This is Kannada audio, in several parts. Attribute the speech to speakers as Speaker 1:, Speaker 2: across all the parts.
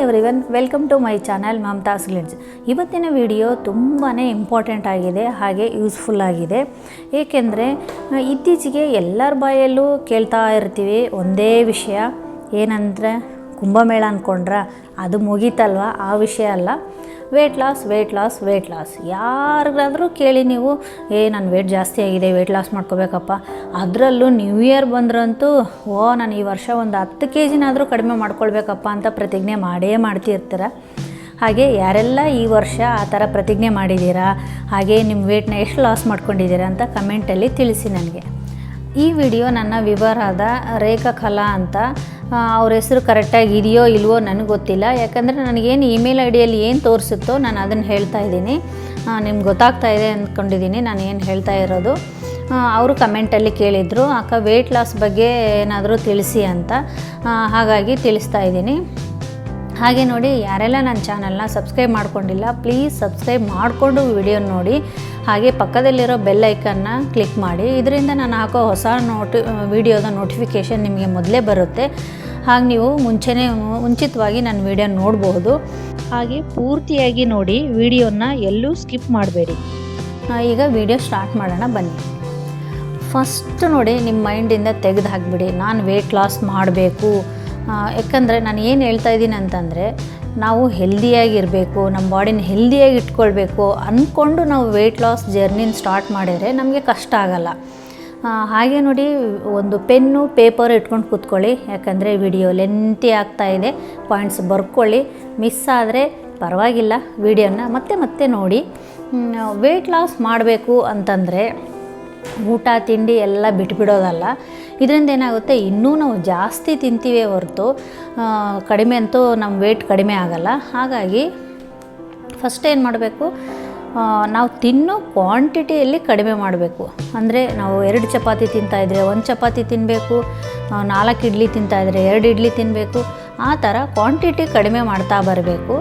Speaker 1: Everyone, welcome to my channel Mamata's glides. ಇವತ್ತಿನ ವಿಡಿಯೋ ತುಂಬಾ ಇಂಪಾರ್ಟೆಂಟ್ ಆಗಿದೆ, ಹಾಗೆ ಯೂಸ್ಫುಲ್ ಆಗಿದೆ. ಏಕೆಂದರೆ ಇತ್ತೀಚೆಗೆ ಎಲ್ಲರ ಬಾಯಲ್ಲೂ ಕೇಳ್ತಾ ಇರ್ತೀವಿ ಒಂದೇ ವಿಷಯ, ಏನಂದರೆ ಕುಂಭಮೇಳ ಅಂದ್ಕೊಂಡ್ರೆ ಅದು ಮುಗೀತಲ್ವ, ಆ ವಿಷಯ ಅಲ್ಲ. Weight loss. ಯಾರಿಗಾದರೂ ಕೇಳಿ ನೀವು, ನನ್ನ ವೆಯ್ಟ್ ಜಾಸ್ತಿ ಆಗಿದೆ, ವೆಯ್ಟ್ ಲಾಸ್ ಮಾಡ್ಕೋಬೇಕಪ್ಪ. ಅದರಲ್ಲೂ ನ್ಯೂ ಇಯರ್ ಬಂದ್ರಂತೂ ನಾನು ಈ ವರ್ಷ ಒಂದು 10 kgನಾದರೂ ಕಡಿಮೆ ಮಾಡ್ಕೊಳ್ಬೇಕಪ್ಪ ಅಂತ ಪ್ರತಿಜ್ಞೆ ಮಾಡ್ತಿರ್ತೀರ. ಹಾಗೆ ಯಾರೆಲ್ಲ ಈ ವರ್ಷ ಆ ಥರ ಪ್ರತಿಜ್ಞೆ ಮಾಡಿದ್ದೀರಾ, ಹಾಗೆ ನಿಮ್ಮ ವೆಯ್ಟ್ನ ಎಷ್ಟು ಲಾಸ್ ಮಾಡ್ಕೊಂಡಿದ್ದೀರಾ ಅಂತ ಕಮೆಂಟಲ್ಲಿ ತಿಳಿಸಿ ನನಗೆ. ಈ ವಿಡಿಯೋ ನನ್ನ ವಿವರಾದ ರೇಖಾ ಕಲಾ ಅಂತ, ಅವ್ರ ಹೆಸರು ಕರೆಕ್ಟಾಗಿ ಇದೆಯೋ ಇಲ್ವೋ ನನಗೆ ಗೊತ್ತಿಲ್ಲ. ಯಾಕಂದರೆ ನನಗೇನು ಇಮೇಲ್ ಐ ಡಿಯಲ್ಲಿ ಏನು ತೋರಿಸುತ್ತೋ ನಾನು ಅದನ್ನು ಹೇಳ್ತಾ ಇದ್ದೀನಿ. ನಿಮ್ಗೆ ಗೊತ್ತಾಗ್ತಾ ಇದೆ ಅಂದ್ಕೊಂಡಿದ್ದೀನಿ ನಾನು ಏನು ಹೇಳ್ತಾ ಇರೋದು. ಅವರು ಕಮೆಂಟಲ್ಲಿ ಕೇಳಿದರು, ಅಕ್ಕ ವೆಯ್ಟ್ ಲಾಸ್ ಬಗ್ಗೆ ಏನಾದರೂ ತಿಳಿಸಿ ಅಂತ, ಹಾಗಾಗಿ ತಿಳಿಸ್ತಾ ಇದ್ದೀನಿ. ಹಾಗೆ ನೋಡಿ, ಯಾರೆಲ್ಲ ನನ್ನ ಚಾನಲ್ನ ಸಬ್ಸ್ಕ್ರೈಬ್ ಮಾಡ್ಕೊಂಡಿಲ್ಲ ಪ್ಲೀಸ್ ಸಬ್ಸ್ಕ್ರೈಬ್ ಮಾಡಿಕೊಂಡು ವಿಡಿಯೋ ನೋಡಿ. ಹಾಗೆ ಪಕ್ಕದಲ್ಲಿರೋ ಬೆಲ್ ಐಕನ್ನ ಕ್ಲಿಕ್ ಮಾಡಿ, ಇದರಿಂದ ನಾನು ಹಾಕೋ ಹೊಸ ವಿಡಿಯೋದ ನೋಟಿಫಿಕೇಷನ್ ನಿಮಗೆ ಮೊದಲೇ ಬರುತ್ತೆ. ಹಾಗೆ ನೀವು ಮುಂಚಿತವಾಗಿ ನನ್ನ ವಿಡಿಯೋ ನೋಡಬಹುದು. ಹಾಗೆ ಪೂರ್ತಿಯಾಗಿ ನೋಡಿ, ವಿಡಿಯೋನ ಎಲ್ಲೂ ಸ್ಕಿಪ್ ಮಾಡಬೇಡಿ. ಈಗ ವಿಡಿಯೋ ಸ್ಟಾರ್ಟ್ ಮಾಡೋಣ ಬನ್ನಿ. ಫಸ್ಟ್ ನೋಡಿ, ನಿಮ್ಮ ಮೈಂಡಿಂದ ತೆಗೆದು ಹಾಕಿಬಿಡಿ, ನಾನು ವೆಯ್ಟ್ ಲಾಸ್ ಮಾಡಬೇಕು. ಯಾಕಂದರೆ ನಾನು ಏನು ಹೇಳ್ತಾ ಇದ್ದೀನಿ ಅಂತಂದರೆ, ನಾವು ಹೆಲ್ದಿಯಾಗಿರಬೇಕು, ನಮ್ಮ ಬಾಡಿನ ಹೆಲ್ದಿಯಾಗಿ ಇಟ್ಕೊಳ್ಬೇಕು ಅಂದ್ಕೊಂಡು ನಾವು ವೆಯ್ಟ್ ಲಾಸ್ ಜರ್ನಿನ ಸ್ಟಾರ್ಟ್ ಮಾಡಿದರೆ ನಮಗೆ ಕಷ್ಟ ಆಗಲ್ಲ. ಹಾಗೆ ನೋಡಿ, ಒಂದು ಪೆನ್ನು ಪೇಪರ್ ಇಟ್ಕೊಂಡು ಕೂತ್ಕೊಳ್ಳಿ, ಯಾಕಂದರೆ ವಿಡಿಯೋ ಲೆಂತಿ ಆಗ್ತಾಯಿದೆ. ಪಾಯಿಂಟ್ಸ್ ಬರ್ಕೊಳ್ಳಿ, ಮಿಸ್ ಆದರೆ ಪರವಾಗಿಲ್ಲ, ವಿಡಿಯೋನ ಮತ್ತೆ ನೋಡಿ. ವೆಯ್ಟ್ ಲಾಸ್ ಮಾಡಬೇಕು ಅಂತಂದರೆ ಊಟ ತಿಂಡಿ ಎಲ್ಲ ಬಿಟ್ಬಿಡೋದಲ್ಲ. ಇದರಿಂದ ಏನಾಗುತ್ತೆ, ಇನ್ನೂ ನಾವು ಜಾಸ್ತಿ ತಿಂತೀವೇ ಹೊರತು ಕಡಿಮೆ ಅಂತೂ ನಮ್ಮ ವೆಯ್ಟ್ ಕಡಿಮೆ ಆಗಲ್ಲ. ಹಾಗಾಗಿ ಫಸ್ಟ್ ಏನು ಮಾಡಬೇಕು, ನಾವು ತಿನ್ನೋ ಕ್ವಾಂಟಿಟಿಯಲ್ಲಿ ಕಡಿಮೆ ಮಾಡಬೇಕು. ಅಂದರೆ ನಾವು 2 ಚಪಾತಿ ತಿಂತಾಯಿದ್ರೆ 1 ಚಪಾತಿ ತಿನ್ನಬೇಕು, 4 ಇಡ್ಲಿ ತಿಂತಾಯಿದ್ರೆ 2 ಇಡ್ಲಿ ತಿನ್ನಬೇಕು. ಆ ಥರ ಕ್ವಾಂಟಿಟಿ ಕಡಿಮೆ ಮಾಡ್ತಾ ಬರಬೇಕು.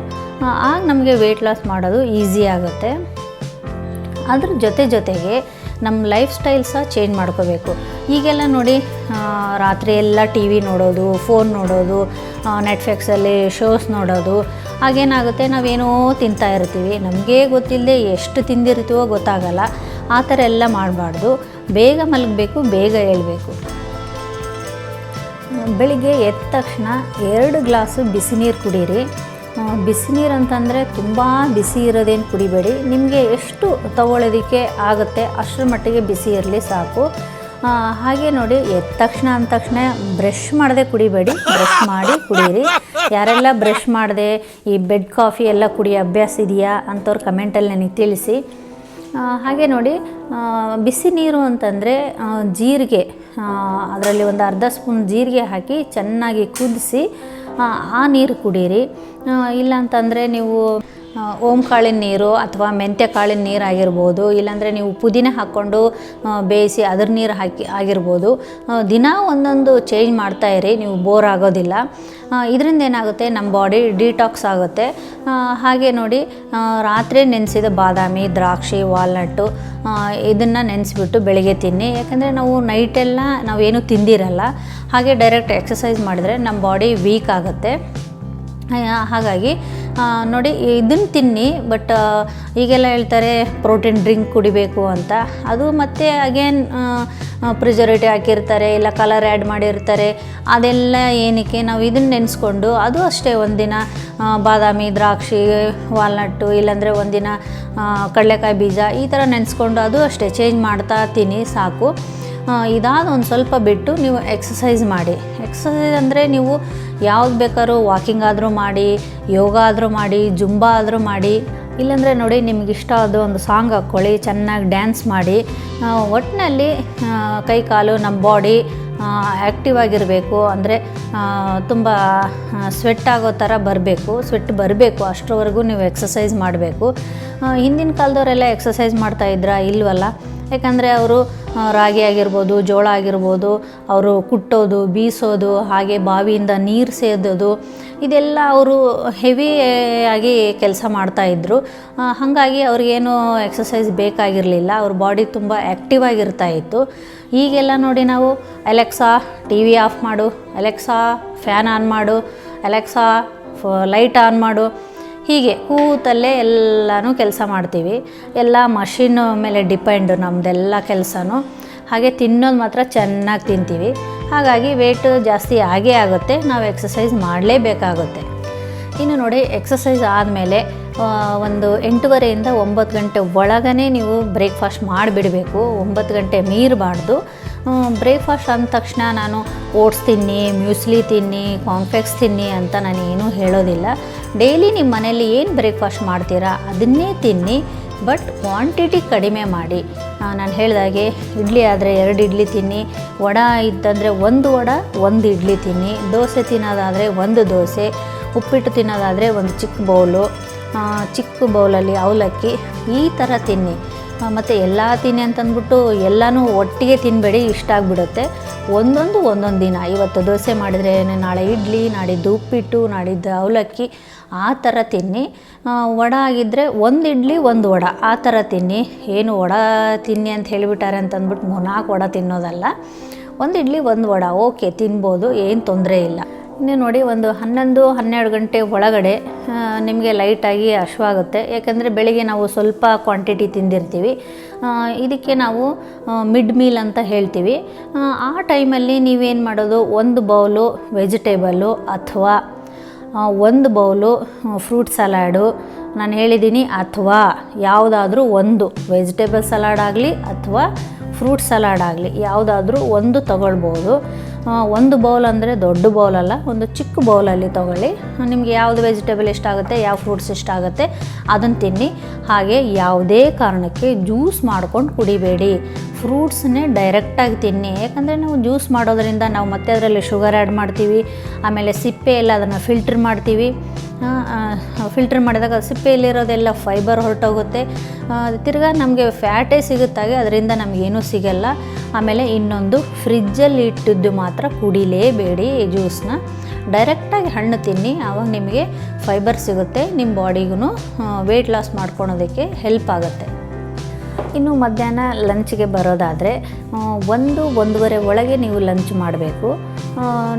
Speaker 1: ಆಗ ನಮಗೆ ವೆಯ್ಟ್ ಲಾಸ್ ಮಾಡೋದು ಈಸಿ ಆಗುತ್ತೆ. ಅದ್ರ ಜೊತೆಗೆ ನಮ್ಮ ಲೈಫ್ ಸ್ಟೈಲ್ ಸಹ ಚೇಂಜ್ ಮಾಡ್ಕೋಬೇಕು. ಈಗೆಲ್ಲ ನೋಡಿ, ರಾತ್ರಿ ಎಲ್ಲ ಟಿ ವಿ ನೋಡೋದು, ಫೋನ್ ನೋಡೋದು, ನೆಟ್ಫ್ಲಿಕ್ಸಲ್ಲಿ ಶೋಸ್ ನೋಡೋದು, ಹಾಗೇನಾಗುತ್ತೆ ನಾವೇನೋ ತಿಂತಾ ಇರ್ತೀವಿ, ನಮಗೇ ಗೊತ್ತಿಲ್ಲದೆ ಎಷ್ಟು ತಿಂದಿರ್ತೀವೋ ಗೊತ್ತಾಗಲ್ಲ. ಆ ಥರ ಎಲ್ಲ ಮಾಡಬಾರ್ದು. ಬೇಗ ಮಲಗಬೇಕು, ಬೇಗ ಏಳಬೇಕು. ಬೆಳಿಗ್ಗೆ ಎದ್ದ ತಕ್ಷಣ 2 ಗ್ಲಾಸು ಬಿಸಿ ನೀರು ಕುಡೀರಿ. ಬಿಸಿನೀರು ಅಂತಂದರೆ ತುಂಬ ಬಿಸಿ ಇರೋದೇನು ಕುಡಿಬೇಡಿ, ನಿಮಗೆ ಎಷ್ಟು ತಗೊಳ್ಳೋದಕ್ಕೆ ಆಗುತ್ತೆ ಅಷ್ಟರ ಮಟ್ಟಿಗೆ ಬಿಸಿ ಇರಲಿ ಸಾಕು. ಹಾಗೆ ನೋಡಿ, ಎದ್ದ ತಕ್ಷಣ ಬ್ರಷ್ ಮಾಡದೆ ಕುಡಿಬೇಡಿ, ಬ್ರಷ್ ಮಾಡಿ ಕುಡೀರಿ. ಯಾರೆಲ್ಲ ಬ್ರಷ್ ಮಾಡದೆ ಈ ಬೆಡ್ ಕಾಫಿ ಎಲ್ಲ ಕುಡಿಯೋ ಅಭ್ಯಾಸ ಇದೆಯಾ ಅಂಥವ್ರು ಕಮೆಂಟಲ್ಲಿ ನನಗೆ ತಿಳಿಸಿ. ಹಾಗೆ ನೋಡಿ, ಬಿಸಿ ನೀರು ಅಂತಂದರೆ ಜೀರಿಗೆ, ಅದರಲ್ಲಿ ಒಂದು ಅರ್ಧ ಸ್ಪೂನ್ ಜೀರಿಗೆ ಹಾಕಿ ಚೆನ್ನಾಗಿ ಕುದಿಸಿ ಆ ನೀರು ಕುಡೀರಿ. ಇಲ್ಲಾಂತಂದರೆ ನೀವು ಓಂಕಾಳಿನ ನೀರು ಅಥವಾ ಮೆಂತ್ಯ ಕಾಳಿನ ನೀರು ಆಗಿರ್ಬೋದು, ಇಲ್ಲಾಂದರೆ ನೀವು ಪುದೀನ ಹಾಕ್ಕೊಂಡು ಬೇಯಿಸಿ ಅದ್ರ ನೀರು ಆಗಿರ್ಬೋದು. ದಿನ ಒಂದೊಂದು ಚೇಂಜ್ ಮಾಡ್ತಾಯಿರಿ, ನೀವು ಬೋರ್ ಆಗೋದಿಲ್ಲ. ಇದರಿಂದ ಏನಾಗುತ್ತೆ, ನಮ್ಮ ಬಾಡಿ ಡಿಟಾಕ್ಸ್ ಆಗುತ್ತೆ. ಹಾಗೆ ನೋಡಿ, ರಾತ್ರಿ ನೆನೆಸಿದ ಬಾದಾಮಿ, ದ್ರಾಕ್ಷಿ, ವಾಲ್ನಟ್ಟು ಇದನ್ನು ನೆನೆಸ್ಬಿಟ್ಟು ಬೆಳಗ್ಗೆ ತಿನ್ನಿ. ಯಾಕಂದರೆ ನಾವು ನೈಟೆಲ್ಲ ನಾವೇನು ತಿಂದಿರಲ್ಲ. ಹಾಗೆ ಡೈರೆಕ್ಟ್ ಎಕ್ಸಸೈಸ್ ಮಾಡಿದರೆ ನಮ್ಮ ಬಾಡಿ ವೀಕ್ ಆಗುತ್ತೆ. ಹಾಗಾಗಿ ನೋಡಿ, ಇದನ್ನು ತಿನ್ನಿ. ಬಟ್ ಈಗೆಲ್ಲ ಹೇಳ್ತಾರೆ ಪ್ರೋಟೀನ್ ಡ್ರಿಂಕ್ ಕುಡಿಬೇಕು ಅಂತ, ಅದು ಮತ್ತೆ ಅಗೇನ್ ಪ್ರಿಸರ್ವೇಟಿವ್ ಹಾಕಿರ್ತಾರೆ, ಇಲ್ಲ ಕಲರ್ ಆ್ಯಡ್ ಮಾಡಿರ್ತಾರೆ. ಅದೆಲ್ಲ ಏನಕ್ಕೆ, ನಾವು ಇದನ್ನು ನೆನೆಸ್ಕೊಂಡು ಅದು ಅಷ್ಟೇ ಒಂದಿನ ಬಾದಾಮಿ, ದ್ರಾಕ್ಷಿ, ವಾಲ್ನಟ್ಟು, ಇಲ್ಲಾಂದರೆ ಒಂದಿನ ಕಡಲೆಕಾಯಿ ಬೀಜ ಈ ಥರ ನೆನೆಸ್ಕೊಂಡು ಅದು ಅಷ್ಟೇ ಚೇಂಜ್ ಮಾಡ್ತಾ ತಿನ್ನಿ ಸಾಕು. ಇದಾದ ಒಂದು ಸ್ವಲ್ಪ ಬಿಟ್ಟು ನೀವು ಎಕ್ಸಸೈಸ್ ಮಾಡಿ. ಎಕ್ಸಸೈಸ್ ಅಂದರೆ ನೀವು ಯಾವ್ದು ಬೇಕಾದ್ರೂ ವಾಕಿಂಗ್ ಆದರೂ ಮಾಡಿ, ಯೋಗ ಆದರೂ ಮಾಡಿ, ಜುಂಬಾ ಆದರೂ ಮಾಡಿ, ಇಲ್ಲಾಂದರೆ ನೋಡಿ ನಿಮ್ಗೆ ಇಷ್ಟ ಆದ ಒಂದು ಸಾಂಗ್ ಹಾಕ್ಕೊಳ್ಳಿ, ಚೆನ್ನಾಗಿ ಡ್ಯಾನ್ಸ್ ಮಾಡಿ. ಒಟ್ಟಿನಲ್ಲಿ ಕೈ ಕಾಲು ನಮ್ಮ ಬಾಡಿ ಆ್ಯಕ್ಟಿವ್ ಆಗಿರಬೇಕು. ಅಂದರೆ ತುಂಬ ಸ್ವೆಟ್ ಆಗೋ ಥರ ಬರಬೇಕು, ಅಷ್ಟರವರೆಗೂ ನೀವು ಎಕ್ಸಸೈಸ್ ಮಾಡಬೇಕು. ಹಿಂದಿನ ಕಾಲದವರೆಲ್ಲ ಎಕ್ಸಸೈಸ್ ಮಾಡ್ತಾಯಿದ್ರಾ? ಇಲ್ವಲ್ಲ. ಯಾಕಂದರೆ ಅವರು ರಾಗಿ ಆಗಿರ್ಬೋದು, ಜೋಳ ಆಗಿರ್ಬೋದು, ಅವರು ಕುಟ್ಟೋದು, ಬೀಸೋದು, ಹಾಗೆ ಬಾವಿಯಿಂದ ನೀರು ಸೇದೋದು, ಇದೆಲ್ಲ ಅವರು ಹೆವಿಯಾಗಿ ಕೆಲಸ ಮಾಡ್ತಾಯಿದ್ರು. ಹಾಗಾಗಿ ಅವ್ರಿಗೇನು ಎಕ್ಸಸೈಸ್ ಬೇಕಾಗಿರಲಿಲ್ಲ, ಅವ್ರ ಬಾಡಿ ತುಂಬ ಆ್ಯಕ್ಟಿವ್ ಆಗಿರ್ತಾಯಿತ್ತು. ಈಗೆಲ್ಲ ನೋಡಿ, ನಾವು ಅಲೆಕ್ಸಾ ಟಿ ವಿ ಆಫ್ ಮಾಡು, ಅಲೆಕ್ಸಾ ಫ್ಯಾನ್ ಆನ್ ಮಾಡು, ಅಲೆಕ್ಸಾ ಲೈಟ್ ಆನ್ ಮಾಡು, ಹೀಗೆ ಕೂತಲ್ಲೇ ಎಲ್ಲನೂ ಕೆಲಸ ಮಾಡ್ತೀವಿ. ಎಲ್ಲ ಮಷಿನ್ ಮೇಲೆ ಡಿಪೆಂಡು ನಮ್ಮದೆಲ್ಲ ಕೆಲಸನೂ. ಹಾಗೆ ತಿನ್ನೋದು ಮಾತ್ರ ಚೆನ್ನಾಗಿ ತಿಂತೀವಿ. ಹಾಗಾಗಿ ವೆಯ್ಟ್ ಜಾಸ್ತಿ ಆಗೇ ಆಗುತ್ತೆ, ನಾವು ಎಕ್ಸಸೈಸ್ ಮಾಡಲೇಬೇಕಾಗುತ್ತೆ. ಇನ್ನು ನೋಡಿ, ಎಕ್ಸಸೈಸ್ ಆದಮೇಲೆ ಒಂದು 8:30ಯಿಂದ 9 ಗಂಟೆ ಒಳಗೇ ನೀವು ಬ್ರೇಕ್ಫಾಸ್ಟ್ ಮಾಡಿಬಿಡಬೇಕು. 9 ಗಂಟೆ ಮೀರಬಾರ್ದು. ಬ್ರೇಕ್ಫಾಸ್ಟ್ ಅಂದ ತಕ್ಷಣ ನಾನು ಓಟ್ಸ್ ತಿನ್ನಿ, ಮ್ಯೂಸ್ಲಿ ತಿನ್ನಿ, ಕಾನ್ಫ್ಲೆಕ್ಸ್ ತಿನ್ನಿ ಅಂತ ನಾನು ಏನೂ ಹೇಳೋದಿಲ್ಲ. ಡೈಲಿ ನಿಮ್ಮ ಮನೇಲಿ ಏನು ಬ್ರೇಕ್ಫಾಸ್ಟ್ ಮಾಡ್ತೀರಾ ಅದನ್ನೇ ತಿನ್ನಿ, ಬಟ್ ಕ್ವಾಂಟಿಟಿ ಕಡಿಮೆ ಮಾಡಿ. ನಾನು ಹೇಳಿದಾಗೆ ಇಡ್ಲಿ ಆದರೆ 2 ಇಡ್ಲಿ ತಿನ್ನಿ, ವಡೆ ಇದ್ದಂದರೆ 1 ವಡೆ 1 ಇಡ್ಲಿ ತಿನ್ನಿ, ದೋಸೆ ತಿನ್ನೋದಾದರೆ 1 ದೋಸೆ, ಉಪ್ಪಿಟ್ಟು ತಿನ್ನೋದಾದರೆ ಒಂದು ಚಿಕ್ಕ ಬೌಲಲ್ಲಿ ಅವಲಕ್ಕಿ, ಈ ಥರ ತಿನ್ನಿ. ಮತ್ತು ಎಲ್ಲ ತಿನ್ನಿ ಅಂತಂದ್ಬಿಟ್ಟು ಎಲ್ಲನೂ ಒಟ್ಟಿಗೆ ತಿನ್ನಬೇಡಿ, ಇಷ್ಟ ಆಗಿಬಿಡುತ್ತೆ. ಒಂದೊಂದು ದಿನ, ಇವತ್ತು ದೋಸೆ ಮಾಡಿದರೆ ನಾಳೆ ಇಡ್ಲಿ, ನಾಡಿದ್ದು ಉಪ್ಪಿಟ್ಟು, ನಾಡಿದ್ದು ಅವಲಕ್ಕಿ, ಆ ಥರ ತಿನ್ನಿ. ವಡೆ ಆಗಿದ್ದರೆ 1 ಇಡ್ಲಿ 1 ವಡೆ ಆ ಥರ ತಿನ್ನಿ. ಏನು ವಡೆ ತಿನ್ನಿ ಅಂತ ಹೇಳಿಬಿಟ್ಟಾರೆ ಅಂತಂದ್ಬಿಟ್ಟು 4 ವಡೆ ತಿನ್ನೋದಲ್ಲ. 1 ಇಡ್ಲಿ 1 ವಡೆ ಓಕೆ, ತಿನ್ಬೋದು, ಏನು ತೊಂದರೆ ಇಲ್ಲ. ಇನ್ನು ನೋಡಿ, ಒಂದು 11-12 ಗಂಟೆ ಒಳಗಡೆ ನಿಮಗೆ ಲೈಟಾಗಿ ಹಶ್ವಾಗುತ್ತೆ. ಯಾಕಂದರೆ ಬೆಳಿಗ್ಗೆ ನಾವು ಸ್ವಲ್ಪ ಕ್ವಾಂಟಿಟಿ ತಿಂದಿರ್ತೀವಿ. ಇದಕ್ಕೆ ನಾವು ಮಿಡ್ ಮೀಲ್ ಅಂತ ಹೇಳ್ತೀವಿ. ಆ ಟೈಮಲ್ಲಿ ನೀವೇನು ಮಾಡೋದು, 1 ಬೌಲು ವೆಜಿಟೇಬಲ್ಲು ಅಥವಾ 1 ಬೌಲು ಫ್ರೂಟ್ ಸಲಾಡು ನಾನು ಹೇಳಿದ್ದೀನಿ, ಅಥವಾ ಯಾವುದಾದ್ರೂ ಒಂದು ವೆಜಿಟೇಬಲ್ ಸಲಾಡ್ ಆಗಲಿ ಅಥವಾ ಫ್ರೂಟ್ ಸಲಾಡ್ ಆಗಲಿ ಯಾವುದಾದ್ರೂ ಒಂದು ತಗೊಳ್ಬೋದು. 1 ಬೌಲ್ ಅಂದರೆ ದೊಡ್ಡ ಬೌಲಲ್ಲ, ಒಂದು ಚಿಕ್ಕ ಬೌಲಲ್ಲಿ ತೊಗೊಳ್ಳಿ. ನಿಮಗೆ ಯಾವುದು ವೆಜಿಟೇಬಲ್ ಇಷ್ಟ ಆಗುತ್ತೆ, ಯಾವ ಫ್ರೂಟ್ಸ್ ಇಷ್ಟ ಆಗುತ್ತೆ ಅದನ್ನು ತಿನ್ನಿ. ಹಾಗೆ ಯಾವುದೇ ಕಾರಣಕ್ಕೆ ಜ್ಯೂಸ್ ಮಾಡ್ಕೊಂಡು ಕುಡಿಬೇಡಿ, ಫ್ರೂಟ್ಸನ್ನೇ ಡೈರೆಕ್ಟಾಗಿ ತಿನ್ನಿ. ಯಾಕಂದರೆ ನಾವು ಜ್ಯೂಸ್ ಮಾಡೋದರಿಂದ ನಾವು ಮತ್ತೆ ಅದರಲ್ಲಿ ಶುಗರ್ ಆ್ಯಡ್ ಮಾಡ್ತೀವಿ, ಆಮೇಲೆ ಸಿಪ್ಪೆ ಎಲ್ಲ ಅದನ್ನು ಫಿಲ್ಟ್ರ್ ಮಾಡ್ತೀವಿ. ಫಿಲ್ಟ್ರ್ ಮಾಡಿದಾಗ ಸಿಪ್ಪೆಯಲ್ಲಿರೋದೆಲ್ಲ ಫೈಬರ್ ಹೊರಟೋಗುತ್ತೆ, ತಿರ್ಗಾ ನಮಗೆ ಫ್ಯಾಟೇ ಸಿಗುತ್ತಾಗೆ, ಅದರಿಂದ ನಮಗೇನೂ ಸಿಗಲ್ಲ. ಆಮೇಲೆ ಇನ್ನೊಂದು, ಫ್ರಿಜ್ಜಲ್ಲಿ ಇಟ್ಟಿದ್ದು ಮಾತ್ರ ಕುಡಿಲೇಬೇಡಿ ಜ್ಯೂಸನ್ನ, ಡೈರೆಕ್ಟಾಗಿ ಹಣ್ಣು ತಿನ್ನಿ. ಆವಾಗ ನಿಮಗೆ ಫೈಬರ್ ಸಿಗುತ್ತೆ, ನಿಮ್ಮ ಬಾಡಿಗೂ ವೆಯ್ಟ್ ಲಾಸ್ ಮಾಡ್ಕೊಳೋದಕ್ಕೆ ಹೆಲ್ಪ್ ಆಗುತ್ತೆ. ಇನ್ನು ಮಧ್ಯಾಹ್ನ ಲಂಚ್ಗೆ ಬರೋದಾದರೆ 1-1:30 ಒಳಗೆ ನೀವು ಲಂಚ್ ಮಾಡಬೇಕು.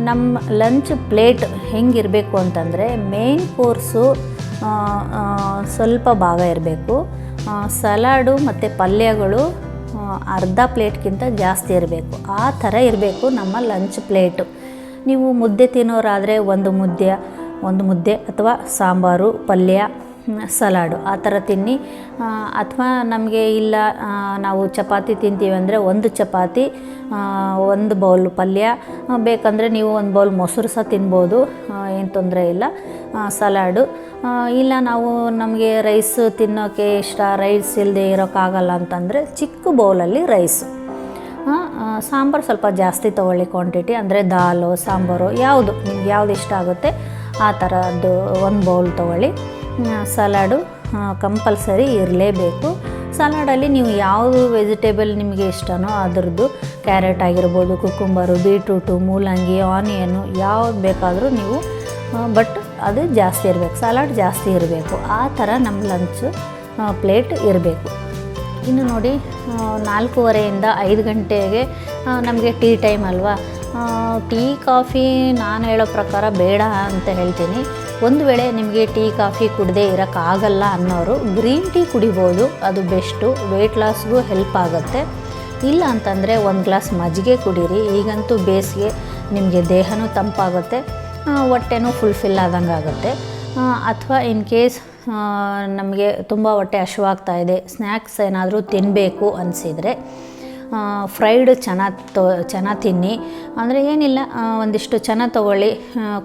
Speaker 1: ನಮ್ಮ ಲಂಚ್ ಪ್ಲೇಟ್ ಹೆಂಗಿರಬೇಕು ಅಂತಂದರೆ, ಮೇನ್ ಕೋರ್ಸು ಸ್ವಲ್ಪ ಭಾಗ ಇರಬೇಕು, ಸಲಾಡು ಮತ್ತು ಪಲ್ಯಗಳು ಅರ್ಧ ಪ್ಲೇಟ್ಗಿಂತ ಜಾಸ್ತಿ ಇರಬೇಕು. ಆ ಥರ ಇರಬೇಕು ನಮ್ಮ ಲಂಚ್ ಪ್ಲೇಟು. ನೀವು ಮುದ್ದೆ ತಿನ್ನೋರಾದರೆ ಒಂದು ಮುದ್ದೆ ಅಥವಾ ಸಾಂಬಾರು, ಪಲ್ಯ, ಸಲಾಡು ಆ ಥರ ತಿನ್ನಿ. ಅಥವಾ ನಮಗೆ ಇಲ್ಲ ನಾವು ಚಪಾತಿ ತಿಂತೀವಿ ಅಂದರೆ 1 ಚಪಾತಿ, 1 ಬೌಲ್ ಪಲ್ಯ, ಬೇಕಂದರೆ ನೀವು 1 ಬೌಲ್ ಮೊಸರು ಸಹ ತಿನ್ಬೋದು, ಏನು ತೊಂದರೆ ಇಲ್ಲ. ಸಲಾಡು ಇಲ್ಲ, ನಮಗೆ ರೈಸ್ ತಿನ್ನೋಕ್ಕೆ ಇಷ್ಟ, ರೈಸ್ ಇಲ್ಲದೆ ಇರೋಕ್ಕಾಗಲ್ಲ ಅಂತಂದರೆ ಚಿಕ್ಕ ಬೌಲಲ್ಲಿ ರೈಸು. ಸಾಂಬಾರು ಸ್ವಲ್ಪ ಜಾಸ್ತಿ ತೊಗೊಳ್ಳಿ ಕ್ವಾಂಟಿಟಿ, ಅಂದರೆ ದಾಲು ಸಾಂಬಾರು ನಿಮ್ಗೆ ಯಾವುದು ಇಷ್ಟ ಆಗುತ್ತೆ ಆ ಥರದ್ದು 1 ಬೌಲ್ ತೊಗೊಳ್ಳಿ. ಸಲಾಡು ಕಂಪಲ್ಸರಿ ಇರಲೇಬೇಕು. ಸಲಾಡಲ್ಲಿ ನೀವು ಯಾವುದು ವೆಜಿಟೇಬಲ್ ನಿಮಗೆ ಇಷ್ಟನೋ ಅದರದ್ದು, ಕ್ಯಾರೆಟ್ ಆಗಿರ್ಬೋದು, ಕುಕುಂಬರು, ಬೀಟ್ರೂಟು, ಮೂಲಂಗಿ, ಆನಿಯನು ಯಾವ್ದು ಬೇಕಾದರೂ ನೀವು, ಬಟ್ ಅದು ಜಾಸ್ತಿ ಇರಬೇಕು, ಸಲಾಡ್ ಜಾಸ್ತಿ ಇರಬೇಕು. ಆ ಥರ ನಮ್ಮ ಲಂಚ್ ಪ್ಲೇಟ್ ಇರಬೇಕು. ಇನ್ನು ನೋಡಿ, 4:15ರಿಂದ 5 ಗಂಟೆಗೆ ನಮಗೆ ಟೀ ಟೈಮ್ ಅಲ್ವಾ. ಟೀ ಕಾಫಿ ನಾನು ಹೇಳೋ ಪ್ರಕಾರ ಬೇಡ ಅಂತ ಹೇಳ್ತೀನಿ. ಒಂದು ವೇಳೆ ನಿಮಗೆ ಟೀ ಕಾಫಿ ಕುಡದೇ ಇರೋಕ್ಕಾಗಲ್ಲ ಅನ್ನೋರು ಗ್ರೀನ್ ಟೀ ಕುಡಿಬೋದು, ಅದು ಬೆಸ್ಟು, ವೆಯ್ಟ್ ಲಾಸ್ಗೂ ಹೆಲ್ಪ್ ಆಗುತ್ತೆ. ಇಲ್ಲ ಅಂತಂದರೆ 1 ಗ್ಲಾಸ್ ಮಜ್ಜಿಗೆ ಕುಡೀರಿ. ಈಗಂತೂ ಬೇಸಿಗೆ, ನಿಮಗೆ ದೇಹನೂ ತಂಪಾಗುತ್ತೆ, ಹೊಟ್ಟೆನೂ ಫುಲ್ಫಿಲ್ ಆದಂಗೆ ಆಗುತ್ತೆ. ಅಥವಾ ಇನ್ ಕೇಸ್ ನಮಗೆ ತುಂಬ ಹೊಟ್ಟೆ ಹಸಿವಾಗ್ತಾಯಿದೆ, ಸ್ನ್ಯಾಕ್ಸ್ ಏನಾದರೂ ತಿನ್ನಬೇಕು ಅನಿಸಿದರೆ ಫ್ರೈಡ್ ಚೆನ್ನಾಗಿ ತಿನ್ನಿ. ಅಂದರೆ ಏನಿಲ್ಲ, ಒಂದಿಷ್ಟು ಚೆನ್ನಾಗಿ ತೊಗೊಳ್ಳಿ,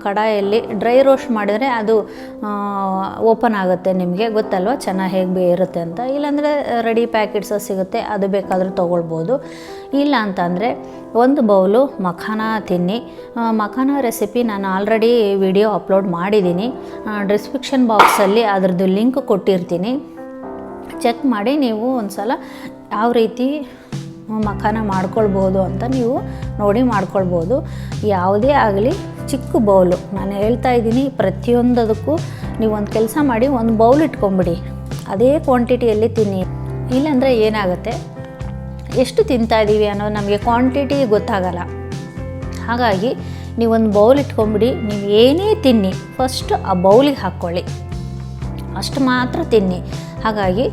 Speaker 1: ಕಡಾಯಲ್ಲಿ ಡ್ರೈ ರೋಸ್ಟ್ ಮಾಡಿದರೆ ಅದು ಓಪನ್ ಆಗುತ್ತೆ, ನಿಮಗೆ ಗೊತ್ತಲ್ವ ಚೆನ್ನಾಗಿ ಹೇಗೆ ಇರುತ್ತೆ ಅಂತ. ಇಲ್ಲಾಂದರೆ ರೆಡಿ ಪ್ಯಾಕೆಟ್ಸ್ ಸಿಗುತ್ತೆ, ಅದು ಬೇಕಾದರೂ ತೊಗೊಳ್ಬೋದು. ಇಲ್ಲ ಅಂತಂದರೆ 1 ಬೌಲು ಮಖಾನ ತಿನ್ನಿ. ಮಖಾನ ರೆಸಿಪಿ ನಾನು ಆಲ್ರೆಡಿ ವಿಡಿಯೋ ಅಪ್ಲೋಡ್ ಮಾಡಿದ್ದೀನಿ, ಡಿಸ್ಕ್ರಿಪ್ಷನ್ ಬಾಕ್ಸಲ್ಲಿ ಅದರದ್ದು ಲಿಂಕ್ ಕೊಟ್ಟಿರ್ತೀನಿ, ಚೆಕ್ ಮಾಡಿ ನೀವು ಒಂದು ಸಲ ಯಾವ ರೀತಿ ಮಖಾನ ಮಾಡ್ಕೊಳ್ಬೋದು ಅಂತ ನೀವು ನೋಡಿ ಮಾಡ್ಕೊಳ್ಬೋದು. ಯಾವುದೇ ಆಗಲಿ ಚಿಕ್ಕ ಬೌಲು, ನಾನು ಹೇಳ್ತಾ ಇದ್ದೀನಿ, ಪ್ರತಿಯೊಂದಕ್ಕೂ ನೀವು ಒಂದು ಕೆಲಸ ಮಾಡಿ, 1 ಬೌಲ್ ಇಟ್ಕೊಂಬಿಡಿ, ಅದೇ ಕ್ವಾಂಟಿಟಿಯಲ್ಲಿ ತಿನ್ನಿ. ಇಲ್ಲಾಂದರೆ ಏನಾಗುತ್ತೆ, ಎಷ್ಟು ತಿಂತಾಯಿದ್ದೀವಿ ಅನ್ನೋದು ನಮಗೆ ಕ್ವಾಂಟಿಟಿ ಗೊತ್ತಾಗಲ್ಲ. ಹಾಗಾಗಿ ನೀವೊಂದು ಬೌಲ್ ಇಟ್ಕೊಂಬಿಡಿ, ನೀವು ಏನೇ ತಿನ್ನಿ ಫಸ್ಟ್ ಆ ಬೌಲಿಗೆ ಹಾಕ್ಕೊಳ್ಳಿ, ಅಷ್ಟು ಮಾತ್ರ ತಿನ್ನಿ. ಹಾಗಾಗಿ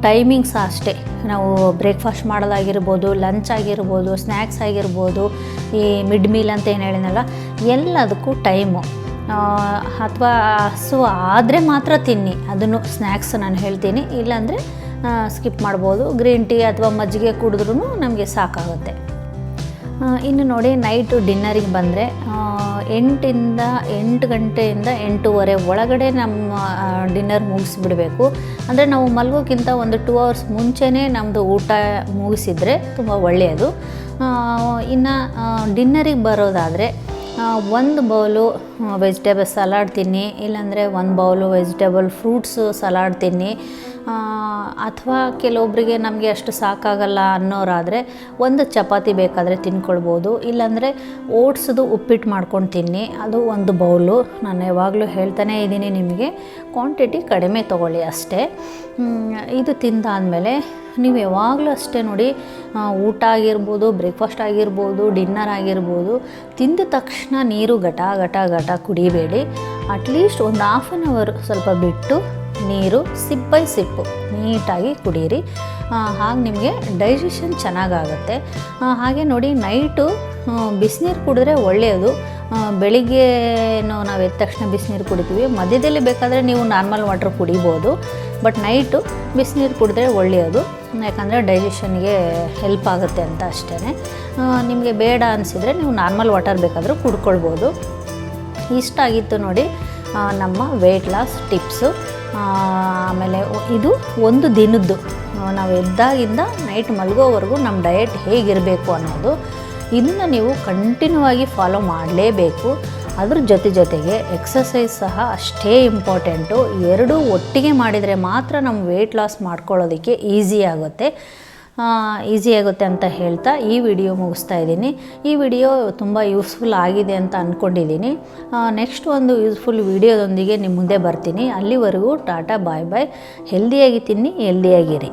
Speaker 1: ಟೈಮಿಂಗ್ಸ್ ಅಷ್ಟೇ, ನಾವು ಬ್ರೇಕ್ಫಾಸ್ಟ್ ಮಾಡೋದಾಗಿರ್ಬೋದು, ಲಂಚ್ ಆಗಿರ್ಬೋದು, ಸ್ನ್ಯಾಕ್ಸ್ ಆಗಿರ್ಬೋದು, ಈ ಮಿಡ್ ಮೀಲ್ ಅಂತ ಏನು ಹೇಳಿನಲ್ಲ, ಎಲ್ಲದಕ್ಕೂ ಟೈಮು. ಅಥವಾ ಹಸು ಆದರೆ ಮಾತ್ರ ತಿನ್ನಿ, ಅದನ್ನು ಸ್ನ್ಯಾಕ್ಸ್ ನಾನು ಹೇಳ್ತೀನಿ, ಇಲ್ಲಾಂದರೆ ಸ್ಕಿಪ್ ಮಾಡ್ಬೋದು. ಗ್ರೀನ್ ಟೀ ಅಥವಾ ಮಜ್ಜಿಗೆ ಕುಡಿದ್ರೂ ನಮಗೆ ಸಾಕಾಗುತ್ತೆ. ಇನ್ನು ನೋಡಿ, ನೈಟು ಡಿನ್ನರಿಗೆ ಬಂದರೆ 8 ಗಂಟೆಯಿಂದ 8:30 ಒಳಗಡೆ ನಮ್ಮ ಡಿನ್ನರ್ ಮುಗಿಸ್ಬಿಡಬೇಕು. ಅಂದರೆ ನಾವು ಮಲಗೋಕ್ಕಿಂತ ಒಂದು 2 ಅವರ್ಸ್ ಮುಂಚೆನೇ ನಮ್ಮದು ಊಟ ಮುಗಿಸಿದರೆ ತುಂಬ ಒಳ್ಳೆಯದು. ಇನ್ನು ಡಿನ್ನರಿಗೆ ಬರೋದಾದರೆ 1 ಬೌಲು ವೆಜಿಟೇಬಲ್ ಸಲಾಡ್ ತಿನ್ನಿ, ಇಲ್ಲಾಂದರೆ 1 ಬೌಲು ವೆಜಿಟೇಬಲ್ ಫ್ರೂಟ್ಸ್ ಸಲಾಡ್ ತಿನ್ನಿ. ಅಥವಾ ಕೆಲವೊಬ್ಬರಿಗೆ ನಮಗೆ ಅಷ್ಟು ಸಾಕಾಗಲ್ಲ ಅನ್ನೋರಾದರೆ 1 ಚಪಾತಿ ಬೇಕಾದರೆ ತಿನ್ಕೊಳ್ಬೋದು, ಇಲ್ಲಾಂದರೆ ಓಟ್ಸ್ದು ಉಪ್ಪಿಟ್ಟು ಮಾಡ್ಕೊಂಡು ತಿನ್ನಿ, ಅದು 1 ಬೌಲು. ನಾನು ಯಾವಾಗಲೂ ಹೇಳ್ತಾನೇ ಇದ್ದೀನಿ ನಿಮಗೆ, ಕ್ವಾಂಟಿಟಿ ಕಡಿಮೆ ತೊಗೊಳ್ಳಿ ಅಷ್ಟೇ. ಇದು ತಿಂದಾದಮೇಲೆ ನೀವು ಯಾವಾಗಲೂ ಅಷ್ಟೇ ನೋಡಿ, ಊಟ ಆಗಿರ್ಬೋದು, ಬ್ರೇಕ್ಫಾಸ್ಟ್ ಆಗಿರ್ಬೋದು, ಡಿನ್ನರ್ ಆಗಿರ್ಬೋದು, ತಿಂದ ತಕ್ಷಣ ನೀರು ಘಟ ಘಟ ಘಟ ಕುಡಿಬೇಡಿ. ಅಟ್ಲೀಸ್ಟ್ ಒಂದು 1/2 ಅವರ್ ಸ್ವಲ್ಪ ಬಿಟ್ಟು ನೀರು ಸಿಪ್ ಬೈ ಸಿಪ್ಪು ನೀಟಾಗಿ ಕುಡೀರಿ. ಹಾಗೆ ನಿಮಗೆ ಡೈಜೆಷನ್ ಚೆನ್ನಾಗಾಗುತ್ತೆ. ಹಾಗೆ ನೋಡಿ, ನೈಟು ಬಿಸಿನೀರು ಕುಡಿದ್ರೆ ಒಳ್ಳೆಯದು. ಬೆಳಿಗ್ಗೆನೂ ನಾವು ಎದ್ದ ತಕ್ಷಣ ಬಿಸಿನೀರು ಕುಡಿತೀವಿ, ಮಧ್ಯದಲ್ಲಿ ಬೇಕಾದರೆ ನೀವು ನಾರ್ಮಲ್ ವಾಟ್ರ್ ಕುಡಿಬೋದು, ಬಟ್ ನೈಟು ಬಿಸಿನೀರು ಕುಡಿದ್ರೆ ಒಳ್ಳೆಯದು. ಯಾಕಂದರೆ ಡೈಜೆಷನ್ಗೆ ಹೆಲ್ಪ್ ಆಗುತ್ತೆ ಅಂತ ಅಷ್ಟೇ. ನಿಮಗೆ ಬೇಡ ಅನಿಸಿದರೆ ನೀವು ನಾರ್ಮಲ್ ವಾಟರ್ ಬೇಕಾದರೂ ಕುಡ್ಕೊಳ್ಬೋದು. ಇಷ್ಟ ಆಗಿತ್ತು ನೋಡಿ ನಮ್ಮ ವೆಯ್ಟ್ ಲಾಸ್ ಟಿಪ್ಸು. ಆಮೇಲೆ ಇದು 1 ದಿನದ್ದು, ನಾವು ಎದ್ದಾಗಿಂದ ನೈಟ್ ಮಲಗೋವರೆಗೂ ನಮ್ಮ ಡಯಟ್ ಹೇಗಿರಬೇಕು ಅನ್ನೋದು, ಇದನ್ನು ನೀವು ಕಂಟಿನ್ಯೂ ಆಗಿ ಫಾಲೋ ಮಾಡಲೇಬೇಕು. ಅದ್ರ ಜೊತೆಗೆ ಎಕ್ಸಸೈಸ್ ಸಹ ಅಷ್ಟೇ ಇಂಪಾರ್ಟೆಂಟು. 2 ಒಟ್ಟಿಗೆ ಮಾಡಿದರೆ ಮಾತ್ರ ನಮ್ಮ ವೆಯ್ಟ್ ಲಾಸ್ ಮಾಡ್ಕೊಳ್ಳೋದಕ್ಕೆ ಈಸಿ ಆಗುತ್ತೆ ಅಂತ ಹೇಳ್ತಾ ಈ ವಿಡಿಯೋ ಮುಗಿಸ್ತಾ ಇದ್ದೀನಿ. ಈ ವಿಡಿಯೋ ತುಂಬ ಯೂಸ್ಫುಲ್ ಆಗಿದೆ ಅಂತ ಅಂದ್ಕೊಂಡಿದ್ದೀನಿ. ನೆಕ್ಸ್ಟ್ ಒಂದು ಯೂಸ್ಫುಲ್ ವಿಡಿಯೋದೊಂದಿಗೆ ನಿಮ್ಮ ಮುಂದೆ ಬರ್ತೀನಿ. ಅಲ್ಲಿವರೆಗೂ ಟಾಟಾ, ಬಾಯ್ ಬಾಯ್. ಹೆಲ್ದಿಯಾಗಿ ತಿನ್ನಿ, ಹೆಲ್ದಿಯಾಗಿರಿ.